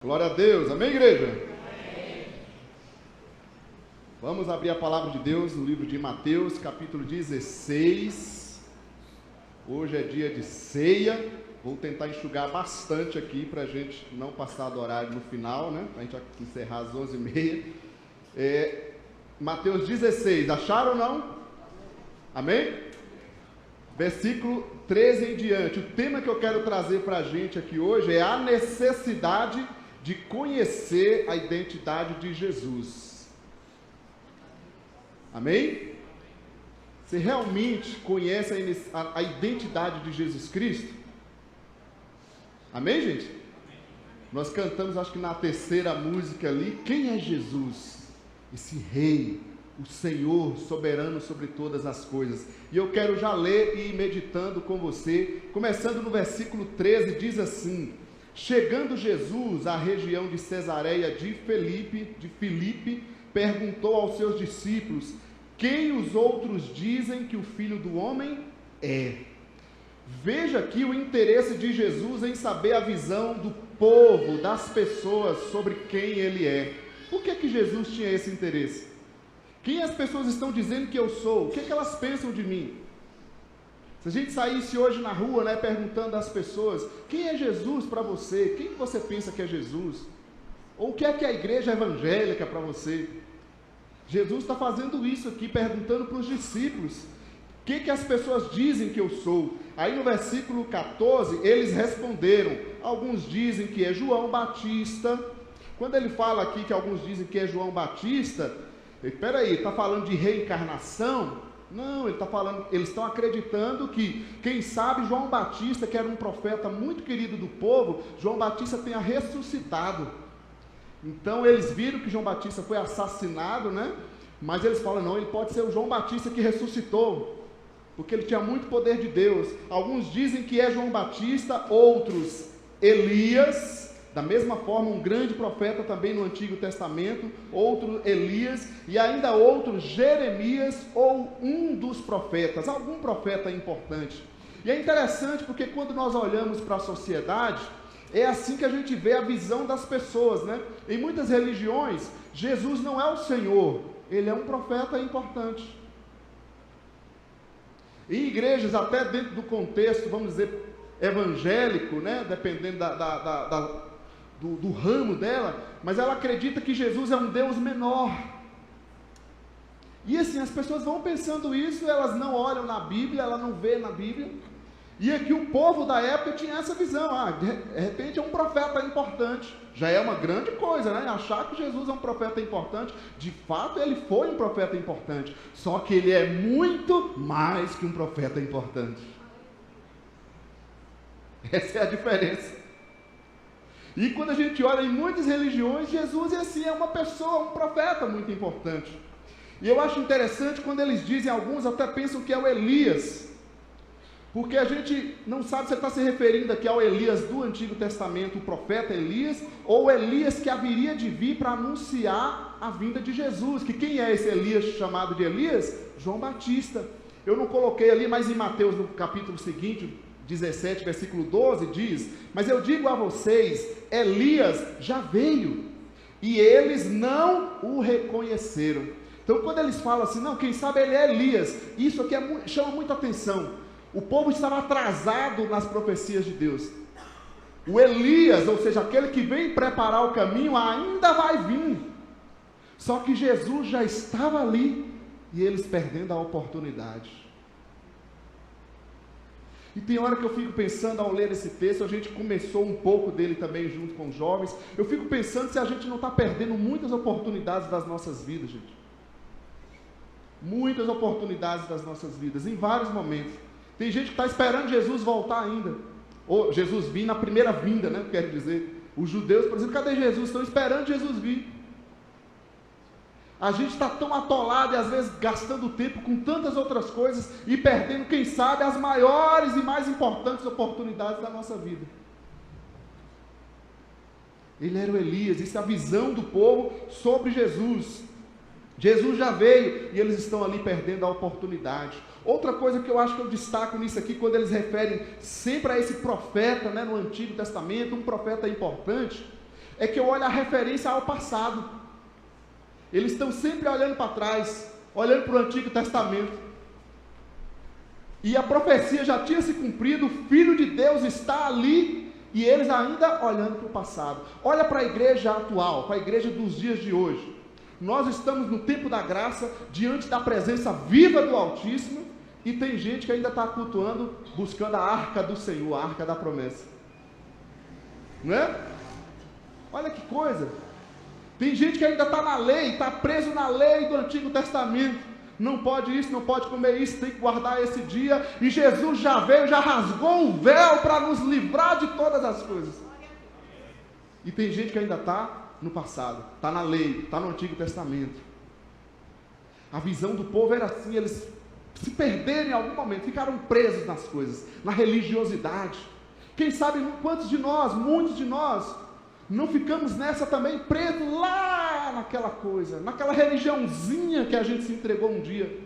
Glória a Deus, amém, igreja? Amém. Vamos abrir a palavra de Deus no livro de Mateus, capítulo 16. Hoje é dia de ceia. Vou tentar enxugar bastante aqui para a gente não passar do horário no final, né? Para a gente encerrar às 11h30. Mateus 16, acharam ou não? Amém? Versículo 13 em diante. O tema que eu quero trazer para a gente aqui hoje é a necessidade de conhecer a identidade de Jesus. Amém? Você realmente conhece a identidade de Jesus Cristo? Amém, gente? Nós cantamos, acho que na terceira música ali, quem é Jesus? Esse Rei, o Senhor soberano sobre todas as coisas. E eu quero já ler e ir meditando com você, começando no versículo 13, diz assim: chegando Jesus à região de Cesareia de Filipe, perguntou aos seus discípulos: quem os outros dizem que o Filho do Homem é? Veja aqui o interesse de Jesus em saber a visão do povo, das pessoas, sobre quem ele é. Por que Jesus tinha esse interesse? Quem as pessoas estão dizendo que eu sou? O que elas pensam de mim? Se a gente saísse hoje na rua, né, perguntando às pessoas: quem é Jesus para você? Quem você pensa que é Jesus? Ou o que é a igreja evangélica para você? Jesus está fazendo isso aqui, perguntando para os discípulos: o que as pessoas dizem que eu sou? Aí no versículo 14, eles responderam. Alguns dizem que é João Batista. Quando ele fala aqui que alguns dizem que é João Batista, espera aí, está falando de reencarnação? Não, ele está falando, eles estão acreditando que, quem sabe, João Batista, que era um profeta muito querido do povo, João Batista tenha ressuscitado. Então eles viram que João Batista foi assassinado, né? Mas eles falam: não, ele pode ser o João Batista que ressuscitou, porque ele tinha muito poder de Deus. Alguns dizem que é João Batista, outros Elias, da mesma forma um grande profeta também no Antigo Testamento, outro Elias, e ainda outro Jeremias, ou um dos profetas, algum profeta importante. E é interessante porque quando nós olhamos para a sociedade, é assim que a gente vê a visão das pessoas, né? Em muitas religiões, Jesus não é o Senhor, ele é um profeta importante. Em igrejas, até dentro do contexto, vamos dizer, evangélico, né? Dependendo do ramo dela, mas ela acredita que Jesus é um Deus menor. E assim, as pessoas vão pensando isso, elas não olham na Bíblia, ela não vê na Bíblia. E aqui o povo da época tinha essa visão: de repente é um profeta importante. Já é uma grande coisa, né? Achar que Jesus é um profeta importante. De fato ele foi um profeta importante, só que ele é muito mais que um profeta importante. Essa é a diferença. E quando a gente olha em muitas religiões, Jesus assim é uma pessoa, um profeta muito importante. E eu acho interessante quando eles dizem, alguns até pensam que é o Elias, porque a gente não sabe se ele está se referindo aqui ao Elias do Antigo Testamento, o profeta Elias, ou o Elias que haveria de vir para anunciar a vinda de Jesus. Que quem é esse Elias chamado de Elias? João Batista. Eu não coloquei ali, mas em Mateus, no capítulo seguinte, 17, versículo 12, diz: mas eu digo a vocês, Elias já veio, e eles não o reconheceram. Então quando eles falam assim: não, quem sabe ele é Elias, isso aqui chama muita atenção. O povo estava atrasado nas profecias de Deus. O Elias, ou seja, aquele que vem preparar o caminho, ainda vai vir. Só que Jesus já estava ali, e eles perdendo a oportunidade. E tem hora que eu fico pensando, ao ler esse texto, a gente começou um pouco dele também junto com os jovens, eu fico pensando se a gente não está perdendo muitas oportunidades das nossas vidas, gente. Muitas oportunidades das nossas vidas, em vários momentos. Tem gente que está esperando Jesus voltar ainda, ou Jesus vir na primeira vinda, né? Quero dizer, os judeus, por exemplo, cadê Jesus? Estão esperando Jesus vir. A gente está tão atolado e às vezes gastando tempo com tantas outras coisas e perdendo, quem sabe, as maiores e mais importantes oportunidades da nossa vida. Ele era o Elias, isso é a visão do povo sobre Jesus. Jesus já veio e eles estão ali perdendo a oportunidade. Outra coisa que eu acho que eu destaco nisso aqui, quando eles referem sempre a esse profeta, né, no Antigo Testamento, um profeta importante, é que eu olho a referência ao passado. Eles estão sempre olhando para trás, olhando para o Antigo Testamento. E a profecia já tinha se cumprido, o Filho de Deus está ali, e eles ainda olhando para o passado. Olha para a igreja atual, para a igreja dos dias de hoje. Nós estamos no tempo da graça, diante da presença viva do Altíssimo, e tem gente que ainda está cultuando, buscando a arca do Senhor, a arca da promessa. Não é? Olha que coisa. Tem gente que ainda está na lei, está preso na lei do Antigo Testamento. Não pode isso, não pode comer isso, tem que guardar esse dia. E Jesus já veio, já rasgou o véu para nos livrar de todas as coisas. E tem gente que ainda está no passado, está na lei, está no Antigo Testamento. A visão do povo era assim, eles se perderam em algum momento, ficaram presos nas coisas, na religiosidade. Quem sabe quantos de nós, muitos de nós, não ficamos nessa também, presos lá naquela coisa, naquela religiãozinha que a gente se entregou um dia.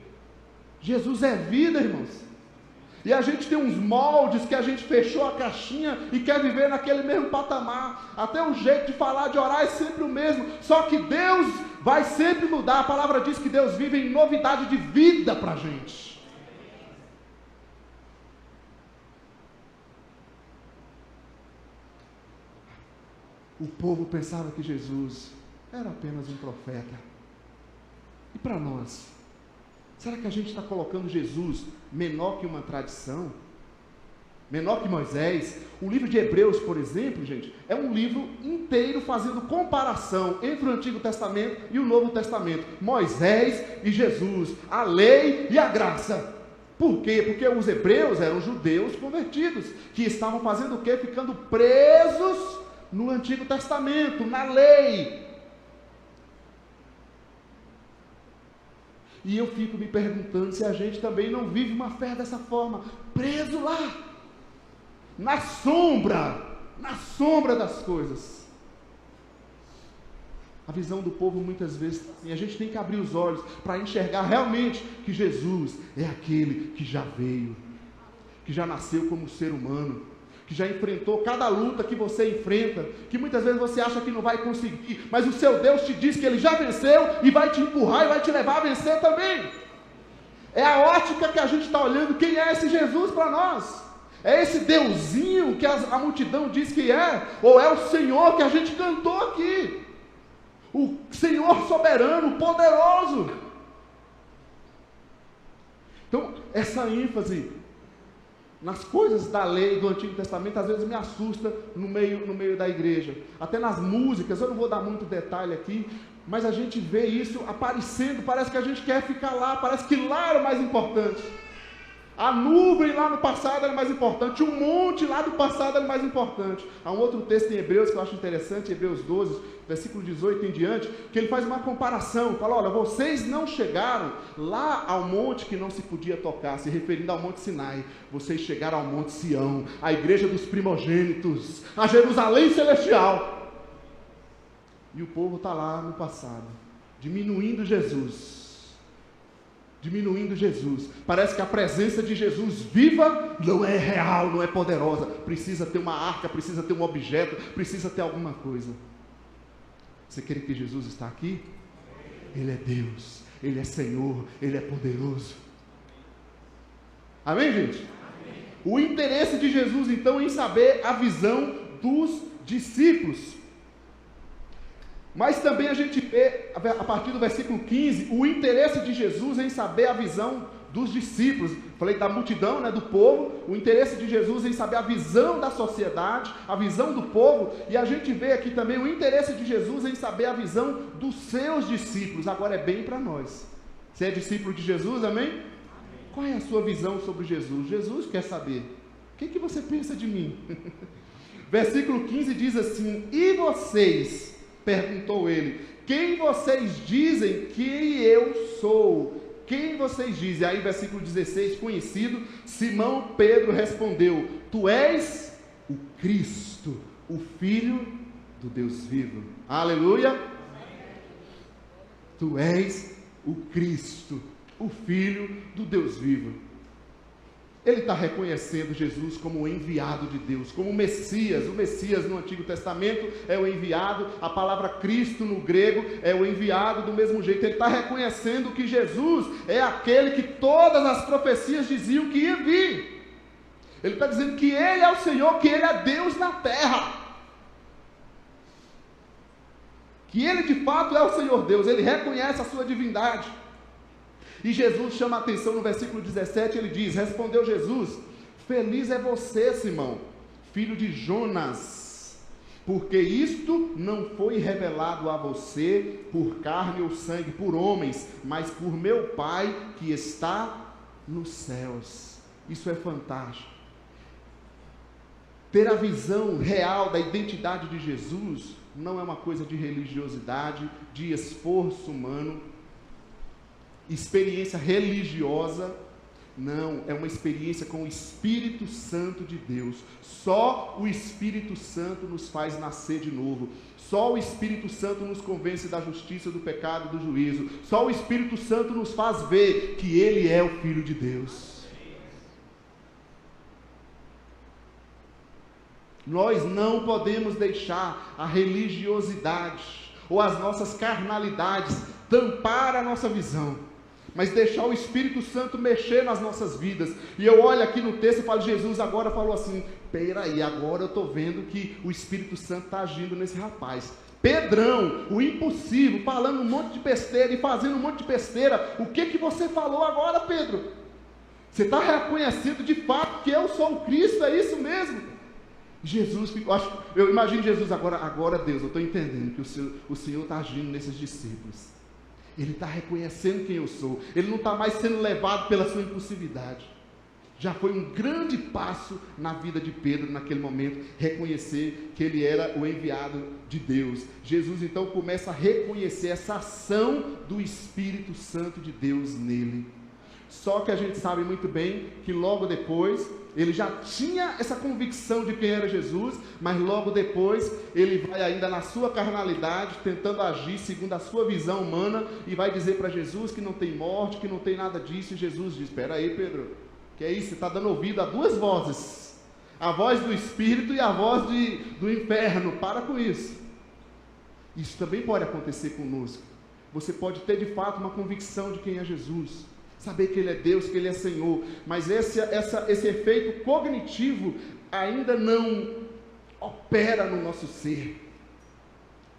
Jesus é vida, irmãos. E a gente tem uns moldes que a gente fechou a caixinha e quer viver naquele mesmo patamar. Até o jeito de falar, de orar é sempre o mesmo. Só que Deus vai sempre mudar. A palavra diz que Deus vive em novidade de vida para a gente. O povo pensava que Jesus era apenas um profeta. E para nós? Será que a gente está colocando Jesus menor que uma tradição? Menor que Moisés? O livro de Hebreus, por exemplo, gente, é um livro inteiro fazendo comparação entre o Antigo Testamento e o Novo Testamento. Moisés e Jesus, a lei e a graça. Por quê? Porque os hebreus eram judeus convertidos, que estavam fazendo o quê? Ficando presos no Antigo Testamento, na lei. E eu fico me perguntando se a gente também não vive uma fé dessa forma, preso lá, na sombra das coisas. A visão do povo muitas vezes, assim, a gente tem que abrir os olhos para enxergar realmente que Jesus é aquele que já veio, que já nasceu como ser humano, que já enfrentou cada luta que você enfrenta, que muitas vezes você acha que não vai conseguir, mas o seu Deus te diz que Ele já venceu e vai te empurrar e vai te levar a vencer também. É a ótica que a gente está olhando, quem é esse Jesus para nós? É esse Deusinho que a multidão diz que é? Ou é o Senhor que a gente cantou aqui? O Senhor soberano, poderoso. Então, essa ênfase nas coisas da lei do Antigo Testamento, às vezes me assusta no meio da igreja. Até nas músicas, eu não vou dar muito detalhe aqui, mas a gente vê isso aparecendo, parece que a gente quer ficar lá, parece que lá era o mais importante. A nuvem lá no passado era mais importante, o monte lá do passado era mais importante. Há um outro texto em Hebreus que eu acho interessante, Hebreus 12, versículo 18 em diante, que ele faz uma comparação, fala, olha, vocês não chegaram lá ao monte que não se podia tocar, se referindo ao monte Sinai, vocês chegaram ao monte Sião, a igreja dos primogênitos, a Jerusalém celestial. E o povo está lá no passado, diminuindo Jesus. Parece que a presença de Jesus viva não é real, não é poderosa. Precisa ter uma arca, precisa ter um objeto, precisa ter alguma coisa. Você crê que Jesus está aqui? Ele é Deus, Ele é Senhor, Ele é poderoso. Amém, gente? Amém. O interesse de Jesus, então, em saber a visão dos discípulos. Mas também a gente vê, a partir do versículo 15, o interesse de Jesus em saber a visão dos discípulos. Falei da multidão, né, do povo, o interesse de Jesus em saber a visão da sociedade, a visão do povo, e a gente vê aqui também o interesse de Jesus em saber a visão dos seus discípulos. Agora é bem para nós. Você é discípulo de Jesus, amém? Amém. Qual é a sua visão sobre Jesus? Jesus quer saber. O que você pensa de mim? Versículo 15 diz assim, e vocês... Perguntou ele, quem vocês dizem que eu sou? Quem vocês dizem? Aí versículo 16, conhecido, Simão Pedro respondeu, tu és o Cristo, o Filho do Deus vivo. Aleluia! Tu és o Cristo, o Filho do Deus vivo. Ele está reconhecendo Jesus como o enviado de Deus, como o Messias. O Messias no Antigo Testamento é o enviado, a palavra Cristo no grego é o enviado do mesmo jeito. Ele está reconhecendo que Jesus é aquele que todas as profecias diziam que ia vir. Ele está dizendo que Ele é o Senhor, que Ele é Deus na terra. Que Ele de fato é o Senhor Deus, Ele reconhece a sua divindade. E Jesus chama a atenção no versículo 17, ele diz: respondeu Jesus: feliz é você, Simão, filho de Jonas, porque isto não foi revelado a você por carne ou sangue, por homens, mas por meu Pai que está nos céus. Isso é fantástico. Ter a visão real da identidade de Jesus não é uma coisa de religiosidade, de esforço humano, experiência religiosa. Não, é uma experiência com o Espírito Santo de Deus. Só o Espírito Santo nos faz nascer de novo. Só o Espírito Santo nos convence da justiça, do pecado, do juízo. Só o Espírito Santo nos faz ver que Ele é o Filho de Deus. Nós não podemos deixar a religiosidade ou as nossas carnalidades tampar a nossa visão, mas deixar o Espírito Santo mexer nas nossas vidas. E eu olho aqui no texto e falo: Jesus agora falou assim: peraí, agora eu estou vendo que o Espírito Santo está agindo nesse rapaz. Pedrão, o impossível, falando um monte de besteira e fazendo um monte de besteira. O que você falou agora, Pedro? Você está reconhecendo de fato que eu sou o Cristo? É isso mesmo? Jesus, eu imagino Jesus agora Deus, eu estou entendendo que o Senhor está agindo nesses discípulos. Ele está reconhecendo quem eu sou. Ele não está mais sendo levado pela sua impulsividade. Já foi um grande passo na vida de Pedro naquele momento, reconhecer que ele era o enviado de Deus. Jesus então começa a reconhecer essa ação do Espírito Santo de Deus nele. Só que a gente sabe muito bem que logo depois, ele já tinha essa convicção de quem era Jesus, mas logo depois, ele vai ainda na sua carnalidade, tentando agir segundo a sua visão humana, e vai dizer para Jesus que não tem morte, que não tem nada disso, e Jesus diz: espera aí, Pedro, que é isso? Você está dando ouvido a duas vozes, a voz do Espírito e a voz do inferno. Para com isso. Isso também pode acontecer conosco. Você pode ter de fato uma convicção de quem é Jesus, saber que Ele é Deus, que Ele é Senhor, mas esse efeito cognitivo ainda não opera no nosso ser,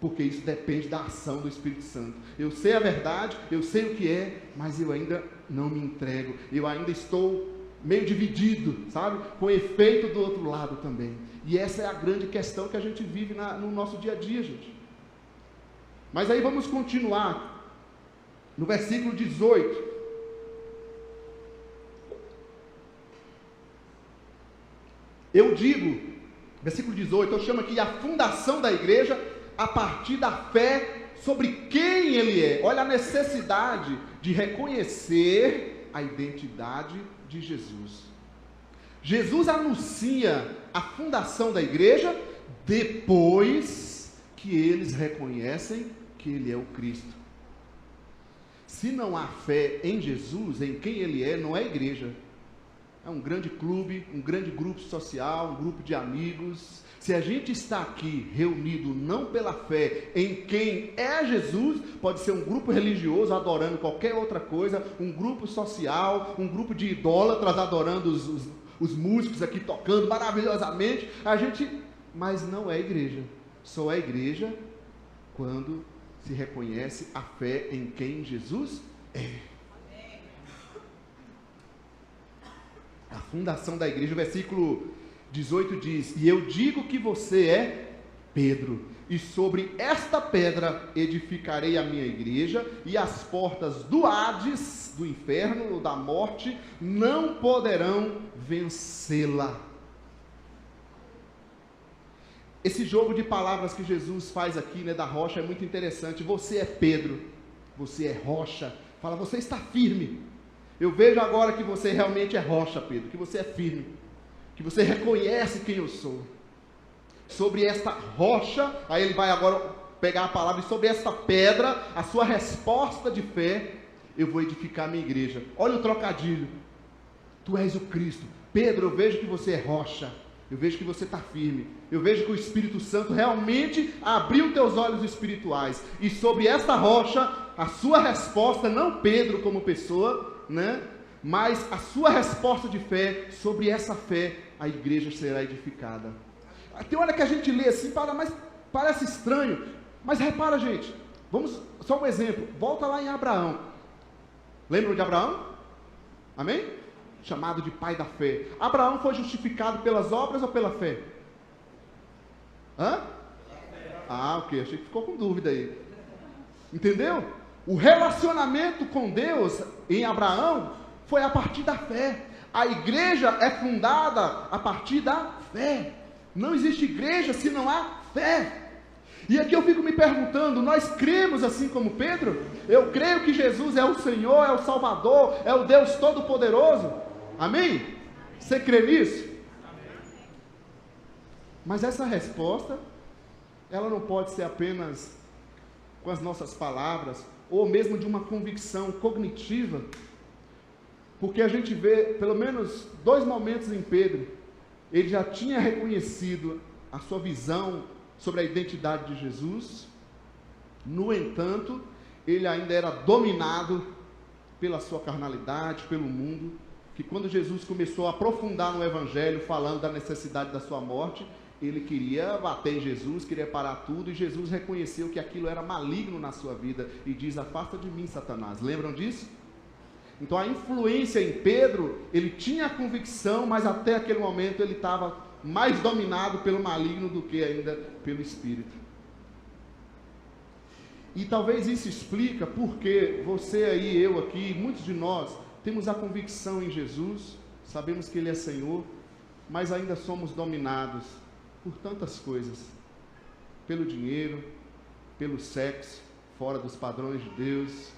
porque isso depende da ação do Espírito Santo. Eu sei a verdade, eu sei o que é, mas eu ainda não me entrego, eu ainda estou meio dividido, sabe, com efeito do outro lado também. E essa é a grande questão que a gente vive no nosso dia a dia, gente. Mas aí vamos continuar no versículo 18. Eu digo, versículo 18, eu chamo aqui a fundação da igreja a partir da fé sobre quem Ele é. Olha a necessidade de reconhecer a identidade de Jesus. Jesus anuncia a fundação da igreja depois que eles reconhecem que Ele é o Cristo. Se não há fé em Jesus, em quem Ele é, não é igreja. É um grande clube, um grande grupo social, um grupo de amigos. Se a gente está aqui reunido não pela fé em quem é Jesus, pode ser um grupo religioso adorando qualquer outra coisa, um grupo social, um grupo de idólatras adorando os músicos aqui tocando maravilhosamente, mas não é igreja. Só é igreja quando se reconhece a fé em quem Jesus é. A fundação da igreja, o versículo 18 diz: e eu digo que você é Pedro, e sobre esta pedra edificarei a minha igreja, e as portas do Hades, do inferno ou da morte, não poderão vencê-la. Esse jogo de palavras que Jesus faz aqui, da rocha, é muito interessante. Você é Pedro, você é rocha. Fala, você está firme. Eu vejo agora que você realmente é rocha, Pedro, que você é firme, que você reconhece quem eu sou. Sobre esta rocha, aí ele vai agora pegar a palavra, e sobre esta pedra, a sua resposta de fé, eu vou edificar a minha igreja. Olha o trocadilho. Tu és o Cristo. Pedro, eu vejo que você é rocha. Eu vejo que você está firme. Eu vejo que o Espírito Santo realmente abriu teus olhos espirituais. E sobre esta rocha, a sua resposta, não Pedro como pessoa, né? Mas a sua resposta de fé, sobre essa fé, a igreja será edificada. Tem hora que a gente lê assim, mas parece estranho. Mas repara, gente. Vamos, só um exemplo. Volta lá em Abraão. Lembram de Abraão? Amém? Chamado de pai da fé. Abraão foi justificado pelas obras ou pela fé? Hã? Ah, ok. Achei que ficou com dúvida aí. Entendeu? O relacionamento com Deus em Abraão foi a partir da fé. A igreja é fundada a partir da fé. Não existe igreja se não há fé. E aqui eu fico me perguntando, nós cremos assim como Pedro? Eu creio que Jesus é o Senhor, é o Salvador, é o Deus Todo-Poderoso. Amém? Você crê nisso? Mas essa resposta, ela não pode ser apenas com as nossas palavras, ou mesmo de uma convicção cognitiva, porque a gente vê, pelo menos 2 momentos em Pedro, ele já tinha reconhecido a sua visão sobre a identidade de Jesus. No entanto, ele ainda era dominado pela sua carnalidade, pelo mundo, que quando Jesus começou a aprofundar no Evangelho, falando da necessidade da sua morte, ele queria bater em Jesus, queria parar tudo, e Jesus reconheceu que aquilo era maligno na sua vida, e diz: afasta de mim, Satanás. Lembram disso? Então a influência em Pedro, ele tinha a convicção, mas até aquele momento ele estava mais dominado pelo maligno do que ainda pelo Espírito. E talvez isso explica porque você aí, eu aqui, muitos de nós, temos a convicção em Jesus, sabemos que Ele é Senhor, mas ainda somos dominados por tantas coisas, pelo dinheiro, pelo sexo, fora dos padrões de Deus,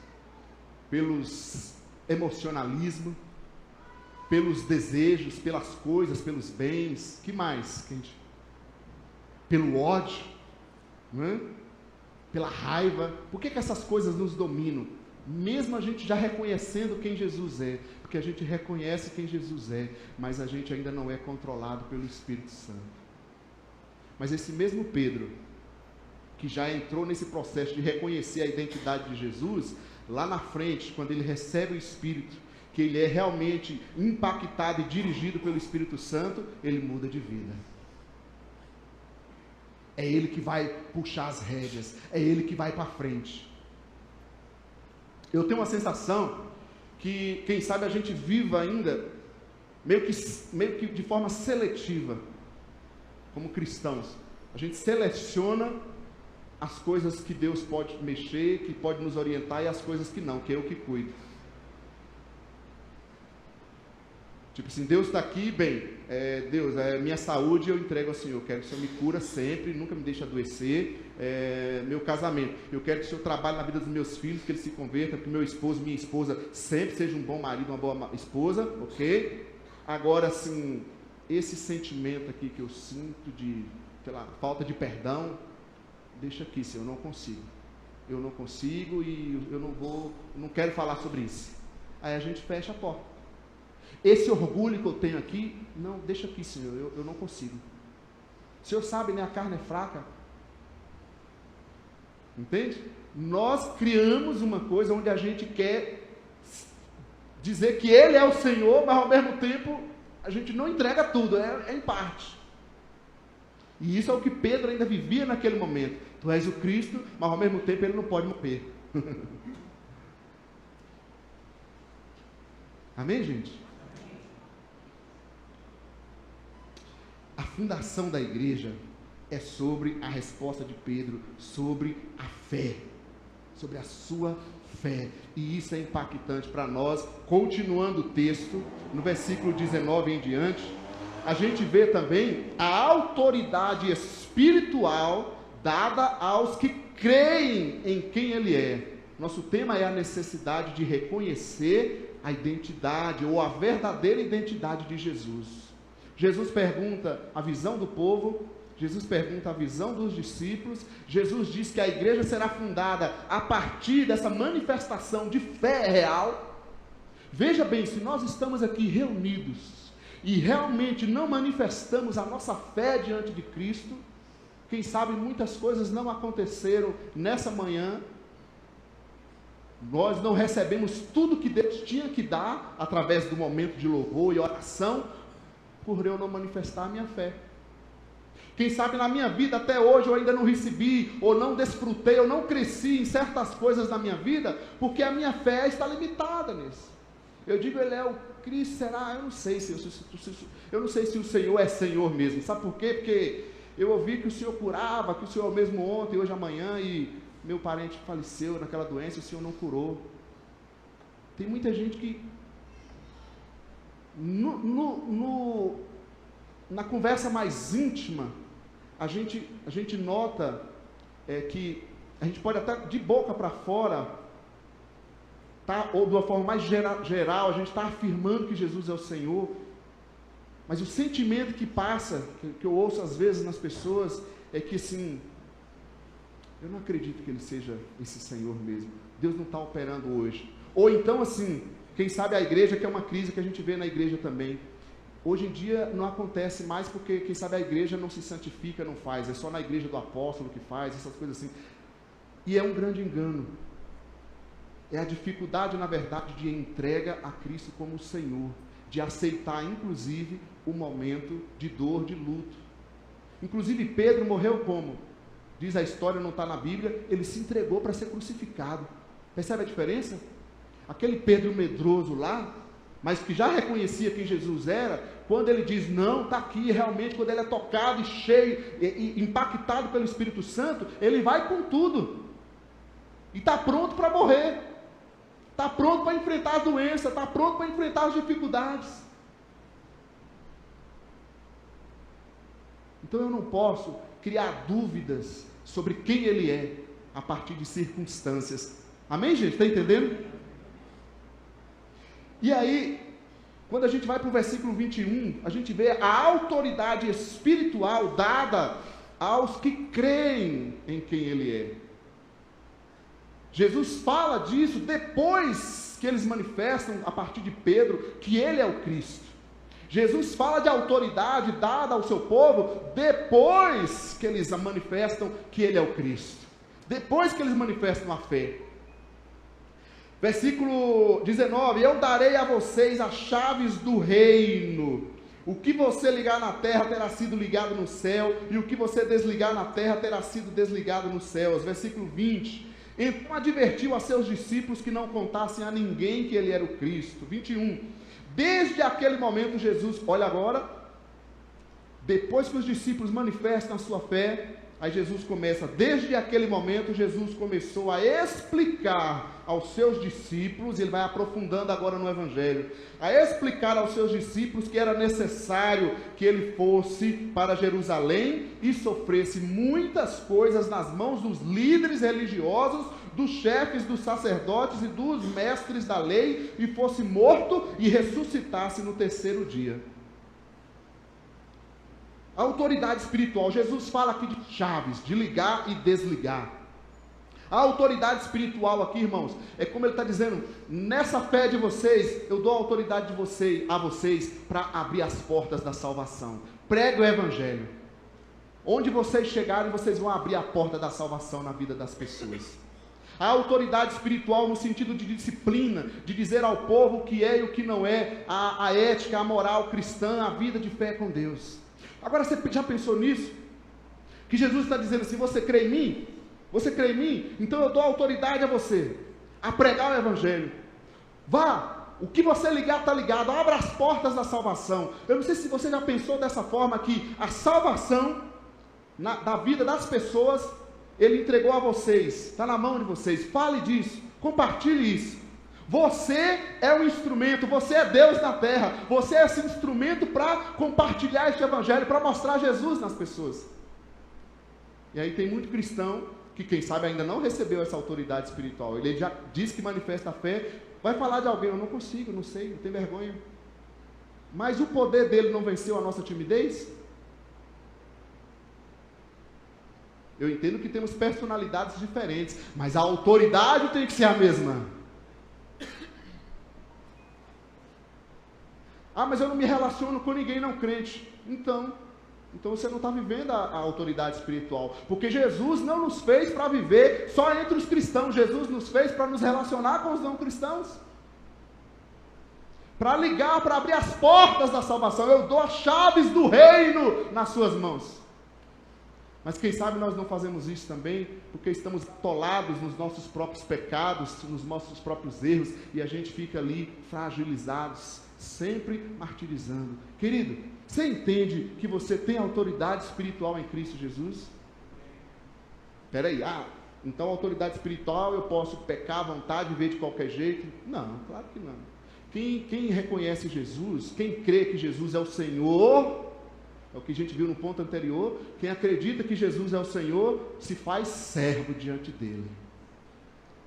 pelos emocionalismo, pelos desejos, pelas coisas, pelos bens, que mais? Pelo ódio, não é? Pela raiva. Por que essas coisas nos dominam? Mesmo a gente já reconhecendo quem Jesus é, porque a gente reconhece quem Jesus é, mas a gente ainda não é controlado pelo Espírito Santo. Mas esse mesmo Pedro, que já entrou nesse processo de reconhecer a identidade de Jesus, lá na frente, quando ele recebe o Espírito, que ele é realmente impactado e dirigido pelo Espírito Santo, ele muda de vida. É ele que vai puxar as rédeas, é ele que vai para frente. Eu tenho uma sensação que, quem sabe, a gente viva ainda meio que de forma seletiva, como cristãos. A gente seleciona as coisas que Deus pode mexer, que pode nos orientar, e as coisas que não, que é eu que cuido. Tipo assim, Deus está aqui, bem, Deus, minha saúde eu entrego ao Senhor, eu quero que o Senhor me cura sempre, nunca me deixe adoecer, meu casamento, eu quero que o Senhor trabalhe na vida dos meus filhos, que eles se convertam, que meu esposo, minha esposa, sempre seja um bom marido, uma boa esposa, ok? Agora, assim, esse sentimento aqui que eu sinto de, sei lá, falta de perdão, deixa aqui, Senhor, eu não consigo e eu não quero falar sobre isso. Aí a gente fecha a porta. Esse orgulho que eu tenho aqui, não, deixa aqui, Senhor, eu não consigo. O Senhor sabe, né, a carne é fraca. Entende? Nós criamos uma coisa onde a gente quer dizer que Ele é o Senhor, mas ao mesmo tempo a gente não entrega tudo, é em parte. E isso é o que Pedro ainda vivia naquele momento. Tu és o Cristo, mas ao mesmo tempo ele não pode morrer. Amém, gente? A fundação da igreja é sobre a resposta de Pedro, sobre a fé, sobre a sua fé. E isso é impactante para nós. Continuando o texto, no versículo 19 em diante, a gente vê também a autoridade espiritual dada aos que creem em quem Ele é. Nosso tema é a necessidade de reconhecer a identidade, ou a verdadeira identidade de Jesus. Jesus pergunta a visão do povo, Jesus pergunta a visão dos discípulos, Jesus diz que a igreja será fundada a partir dessa manifestação de fé real, Veja bem, se nós estamos aqui reunidos e realmente não manifestamos a nossa fé diante de Cristo, quem sabe muitas coisas não aconteceram nessa manhã, nós não recebemos tudo que Deus tinha que dar através do momento de louvor e oração, por eu não manifestar a minha fé. Quem sabe na minha vida até hoje eu ainda não recebi, ou não desfrutei, ou não cresci em certas coisas na minha vida, porque a minha fé está limitada nisso. Eu digo, ele é o Cristo, será? Eu não sei se o Senhor é Senhor mesmo. Sabe por quê? Porque eu ouvi que o Senhor curava, que o Senhor mesmo ontem, hoje, amanhã, e meu parente faleceu naquela doença, o Senhor não curou. Tem muita gente que na conversa mais íntima, a gente nota que a gente pode até de boca para fora, tá, ou de uma forma mais geral, a gente está afirmando que Jesus é o Senhor, mas o sentimento que passa, que eu ouço às vezes nas pessoas, é que assim, eu não acredito que Ele seja esse Senhor mesmo, Deus não está operando hoje. Ou então assim, quem sabe a igreja, que é uma crise que a gente vê na igreja também, hoje em dia não acontece mais porque, quem sabe, a igreja não se santifica, não faz, é só na igreja do apóstolo que faz, essas coisas assim, e é um grande engano, é a dificuldade, na verdade, de entrega a Cristo como Senhor, de aceitar, inclusive, o momento de dor, de luto. Inclusive, Pedro morreu como? Diz a história, não está na Bíblia, ele se entregou para ser crucificado. Percebe a diferença? Aquele Pedro medroso lá, mas que já reconhecia quem Jesus era, quando ele diz, não, está aqui, realmente, quando ele é tocado e cheio, e impactado pelo Espírito Santo, ele vai com tudo, e está pronto para morrer, está pronto para enfrentar as doenças, está pronto para enfrentar as dificuldades. Então eu não posso criar dúvidas sobre quem Ele é, a partir de circunstâncias. Amém, gente? Está entendendo? E aí, quando a gente vai para o versículo 21, a gente vê a autoridade espiritual dada aos que creem em quem Ele é. Jesus fala disso depois que eles manifestam, a partir de Pedro, que Ele é o Cristo. Jesus fala de autoridade dada ao seu povo depois que eles manifestam que Ele é o Cristo. Depois que eles manifestam a fé. Versículo 19, eu darei a vocês as chaves do reino, o que você ligar na terra terá sido ligado no céu, e o que você desligar na terra terá sido desligado nos céus. Versículo 20, então advertiu a seus discípulos que não contassem a ninguém que ele era o Cristo. 21, desde aquele momento Jesus, olha agora, depois que os discípulos manifestam a sua fé, aí Jesus começa, desde aquele momento Jesus começou a explicar aos seus discípulos, ele vai aprofundando agora no Evangelho, a explicar aos seus discípulos que era necessário que ele fosse para Jerusalém e sofresse muitas coisas nas mãos dos líderes religiosos, dos chefes, dos sacerdotes e dos mestres da lei, e fosse morto e ressuscitasse no terceiro dia. A autoridade espiritual, Jesus fala aqui de chaves, de ligar e desligar. A autoridade espiritual aqui, irmãos, é como ele está dizendo, nessa fé de vocês, eu dou a autoridade a vocês para abrir as portas da salvação. Pregue o Evangelho. Onde vocês chegarem, vocês vão abrir a porta da salvação na vida das pessoas. A autoridade espiritual no sentido de disciplina, de dizer ao povo o que é e o que não é, a ética, a moral cristã, a vida de fé com Deus. Agora você já pensou nisso? Que Jesus está dizendo assim, você crê em mim? Você crê em mim? Então eu dou autoridade a você, a pregar o Evangelho. Vá, o que você ligar está ligado, abra as portas da salvação. Eu não sei se você já pensou dessa forma, que a salvação da vida das pessoas, Ele entregou a vocês, está na mão de vocês. Fale disso, compartilhe isso. Você é o instrumento, você é Deus na terra, você é esse instrumento para compartilhar este Evangelho, para mostrar Jesus nas pessoas. E aí tem muito cristão que, quem sabe, ainda não recebeu essa autoridade espiritual. Ele já diz que manifesta a fé, vai falar de alguém, eu não consigo, não sei, não tenho vergonha. Mas o poder dele não venceu a nossa timidez? Eu entendo que temos personalidades diferentes, mas a autoridade tem que ser a mesma. Ah, mas eu não me relaciono com ninguém não crente. Então você não está vivendo a autoridade espiritual. Porque Jesus não nos fez para viver só entre os cristãos. Jesus nos fez para nos relacionar com os não cristãos. Para ligar, para abrir as portas da salvação. Eu dou as chaves do reino nas suas mãos. Mas quem sabe nós não fazemos isso também, porque estamos atolados nos nossos próprios pecados, nos nossos próprios erros, e a gente fica ali fragilizados, sempre martirizando. Querido, você entende que você tem autoridade espiritual em Cristo Jesus? Espera aí, então a autoridade espiritual eu posso pecar à vontade, viver de qualquer jeito? Não, claro que não. Quem reconhece Jesus, quem crê que Jesus é o Senhor, é o que a gente viu no ponto anterior, quem acredita que Jesus é o Senhor, se faz servo diante dele.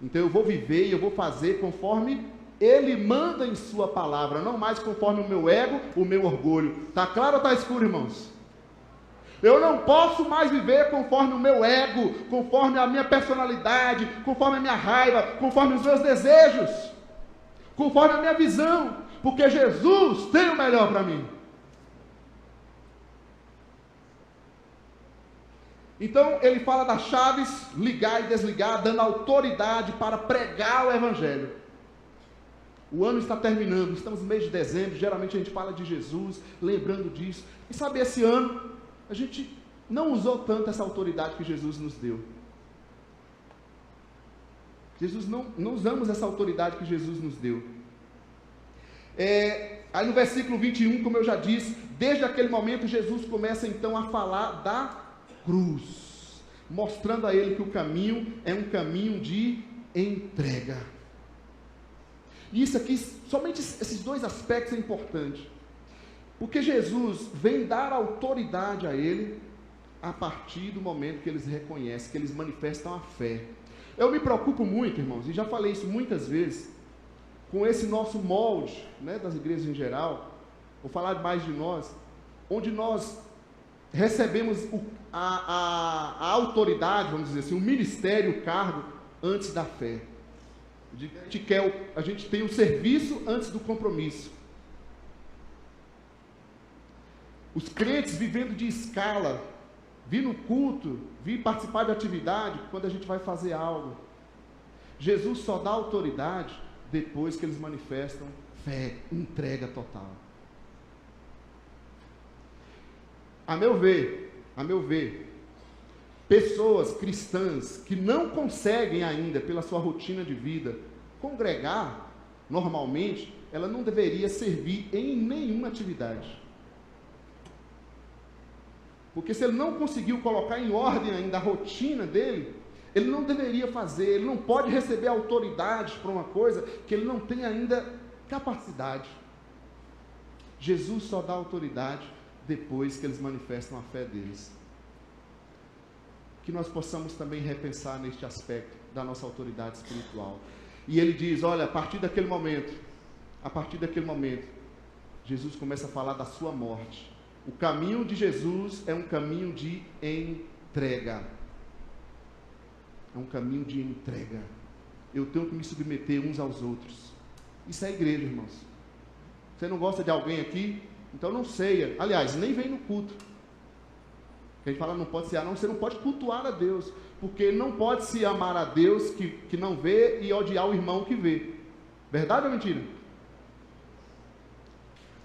Então eu vou viver e eu vou fazer conforme Ele manda em sua palavra, não mais conforme o meu ego, o meu orgulho. Está claro ou está escuro, irmãos? Eu não posso mais viver conforme o meu ego, conforme a minha personalidade, conforme a minha raiva, conforme os meus desejos, conforme a minha visão, porque Jesus tem o melhor para mim. Então ele fala das chaves, ligar e desligar, dando autoridade para pregar o Evangelho. O ano está terminando, estamos no mês de dezembro, geralmente a gente fala de Jesus, lembrando disso. E sabe, esse ano, a gente não usou tanto essa autoridade que Jesus nos deu. Não usamos essa autoridade que Jesus nos deu. Aí no versículo 21, como eu já disse, desde aquele momento Jesus começa então a falar da cruz, mostrando a ele que o caminho é um caminho de entrega. E isso aqui, somente esses dois aspectos é importante, porque Jesus vem dar autoridade a ele a partir do momento que eles reconhecem, que eles manifestam a fé. Eu me preocupo muito, irmãos, e já falei isso muitas vezes, com esse nosso molde, né, das igrejas em geral, vou falar mais de nós, onde nós recebemos a autoridade, vamos dizer assim, o ministério, o cargo, antes da fé. A gente tem o serviço antes do compromisso. Os crentes vivendo de escala, vir no culto, vir participar de atividade, quando a gente vai fazer algo. Jesus só dá autoridade depois que eles manifestam fé, entrega total. A meu ver, pessoas cristãs que não conseguem ainda, pela sua rotina de vida, congregar normalmente, ela não deveria servir em nenhuma atividade. Porque se ele não conseguiu colocar em ordem ainda a rotina dele, ele não deveria fazer, ele não pode receber autoridade para uma coisa que ele não tem ainda capacidade. Jesus só dá autoridade depois que eles manifestam a fé deles. Que nós possamos também repensar neste aspecto da nossa autoridade espiritual. E ele diz, olha, a partir daquele momento, Jesus começa a falar da sua morte. O caminho de Jesus é um caminho de entrega. É um caminho de entrega. Eu tenho que me submeter uns aos outros. Isso é igreja, irmãos. Você não gosta de alguém aqui? Então não ceia. Aliás, nem vem no culto. A gente fala, não pode cear, não. Você não pode cultuar a Deus. Porque não pode se amar a Deus que não vê e odiar o irmão que vê. Verdade ou mentira?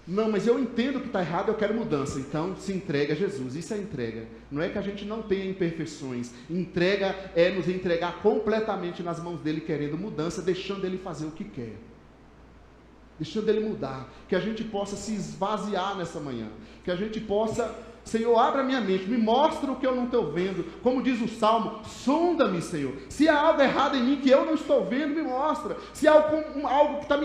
Não, mas eu entendo que está errado, eu quero mudança. Então se entrega a Jesus. Isso é entrega. Não é que a gente não tenha imperfeições. Entrega é nos entregar completamente nas mãos dele, querendo mudança, deixando ele fazer o que quer. Deixando ele mudar. Que a gente possa se esvaziar nessa manhã. Que a gente possa, Senhor, abra minha mente, me mostra o que eu não estou vendo. Como diz o Salmo, sonda-me, Senhor. Se há algo errado em mim que eu não estou vendo, me mostra. Se há algo que está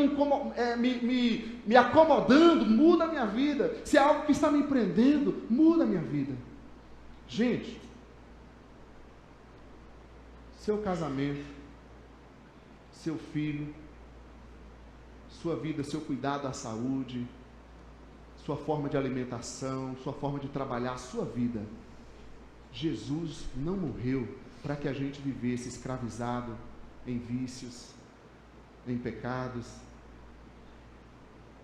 me acomodando, muda a minha vida. Se há algo que está me prendendo, muda a minha vida. Gente, seu casamento, seu filho, sua vida, seu cuidado à saúde, sua forma de alimentação, sua forma de trabalhar, sua vida. Jesus não morreu para que a gente vivesse escravizado em vícios, em pecados.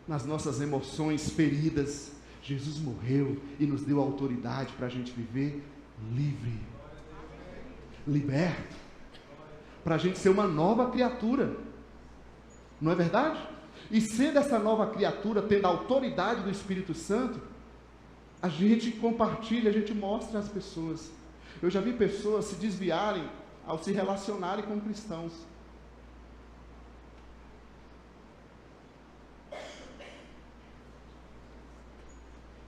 nas nossas emoções feridas. Jesus morreu e nos deu autoridade para a gente viver livre, liberto, para a gente ser uma nova criatura, não é verdade? E sendo essa nova criatura, tendo a autoridade do Espírito Santo, a gente compartilha, a gente mostra às pessoas. Eu já vi pessoas se desviarem ao se relacionarem com cristãos.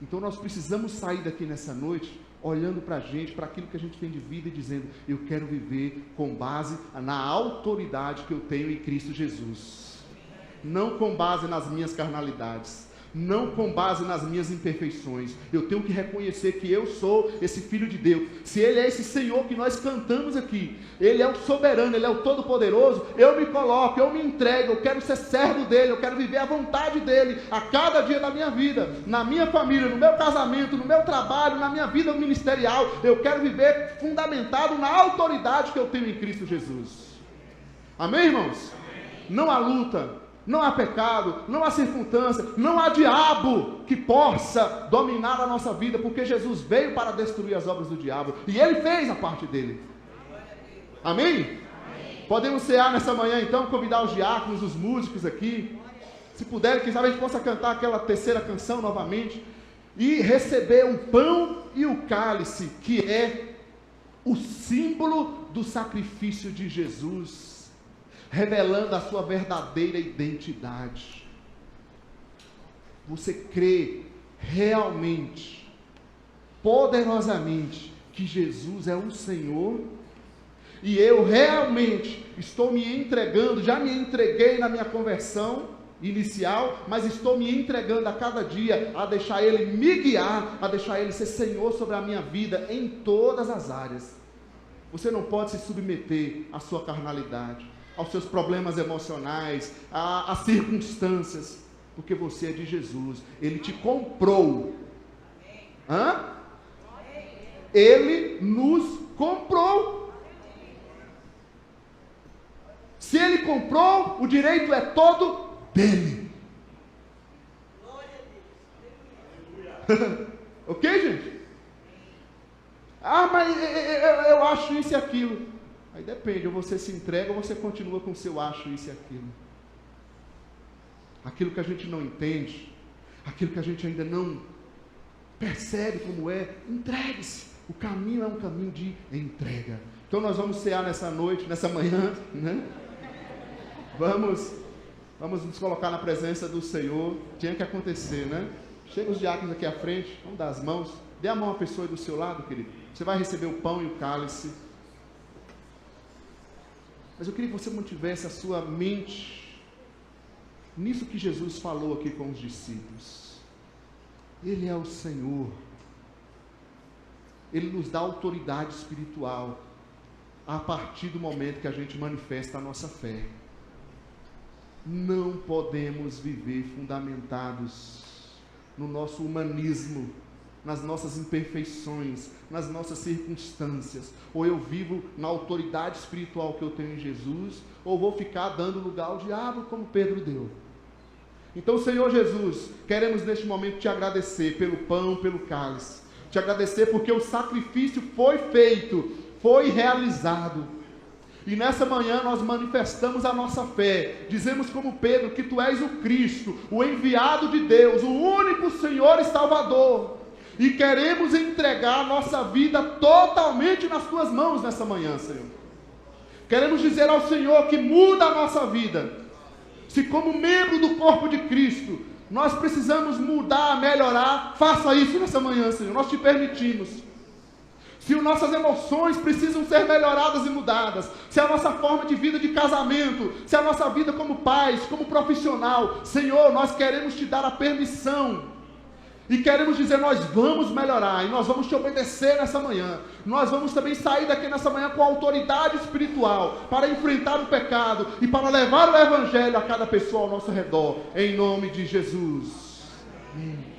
Então nós precisamos sair daqui nessa noite, olhando para a gente, para aquilo que a gente tem de vida e dizendo, eu quero viver com base na autoridade que eu tenho em Cristo Jesus. Não com base nas minhas carnalidades, não com base nas minhas imperfeições. Eu tenho que reconhecer que eu sou esse Filho de Deus. Se Ele é esse Senhor que nós cantamos aqui, Ele é o soberano, Ele é o todo-poderoso, eu me coloco, eu me entrego, eu quero ser servo dEle, eu quero viver a vontade dEle a cada dia da minha vida, na minha família, no meu casamento, no meu trabalho, na minha vida ministerial. Eu quero viver fundamentado na autoridade que eu tenho em Cristo Jesus. Amém, irmãos? Amém. Não há luta, não há pecado, não há circunstância, não há diabo que possa dominar a nossa vida, porque Jesus veio para destruir as obras do diabo, e Ele fez a parte dele. Amém? Amém. Podemos cear nessa manhã então, convidar os diáconos, os músicos aqui, se puderem, quem sabe a gente possa cantar aquela terceira canção novamente, e receber o pão e o cálice, que é o símbolo do sacrifício de Jesus, revelando a sua verdadeira identidade. Você crê realmente, poderosamente, que Jesus é o Senhor? E eu realmente estou me entregando, já me entreguei na minha conversão inicial, mas estou me entregando a cada dia a deixar Ele me guiar, a deixar Ele ser Senhor sobre a minha vida em todas as áreas. Você não pode se submeter à sua carnalidade, aos seus problemas emocionais, às circunstâncias, porque você é de Jesus. Ele te comprou. Hã? Ele nos comprou. Se Ele comprou, o direito é todo dele. Ok, gente? Mas eu acho isso e aquilo. Aí depende, ou você se entrega ou você continua com o seu acho, isso e aquilo. Aquilo que a gente não entende, aquilo que a gente ainda não percebe como é, entregue-se. O caminho é um caminho de entrega. Então nós vamos cear nessa noite, nessa manhã, né? Vamos nos colocar na presença do Senhor. Tinha que acontecer, né? Chega os diáconos aqui à frente, vamos dar as mãos. Dê a mão à pessoa do seu lado, querido. Você vai receber o pão e o cálice. Mas eu queria que você mantivesse a sua mente nisso que Jesus falou aqui com os discípulos. Ele é o Senhor. Ele nos dá autoridade espiritual a partir do momento que a gente manifesta a nossa fé. Não podemos viver fundamentados no nosso humanismo, nas nossas imperfeições, nas nossas circunstâncias. Ou eu vivo na autoridade espiritual que eu tenho em Jesus, ou vou ficar dando lugar ao diabo como Pedro deu. Então, Senhor Jesus, queremos neste momento te agradecer pelo pão, pelo cálice. Te agradecer porque o sacrifício foi feito, foi realizado. E nessa manhã nós manifestamos a nossa fé. Dizemos como Pedro que Tu és o Cristo, o enviado de Deus, o único Senhor e Salvador. E queremos entregar a nossa vida totalmente nas Tuas mãos nessa manhã, Senhor. Queremos dizer ao Senhor que muda a nossa vida. Se como membro do corpo de Cristo, nós precisamos mudar, melhorar, faça isso nessa manhã, Senhor. Nós te permitimos. Se as nossas emoções precisam ser melhoradas e mudadas, se a nossa forma de vida de casamento, se a nossa vida como pais, como profissional, Senhor, nós queremos te dar a permissão. E queremos dizer, nós vamos melhorar, e nós vamos te obedecer nessa manhã. Nós vamos também sair daqui nessa manhã com autoridade espiritual, para enfrentar o pecado, e para levar o Evangelho a cada pessoa ao nosso redor, em nome de Jesus. Amém.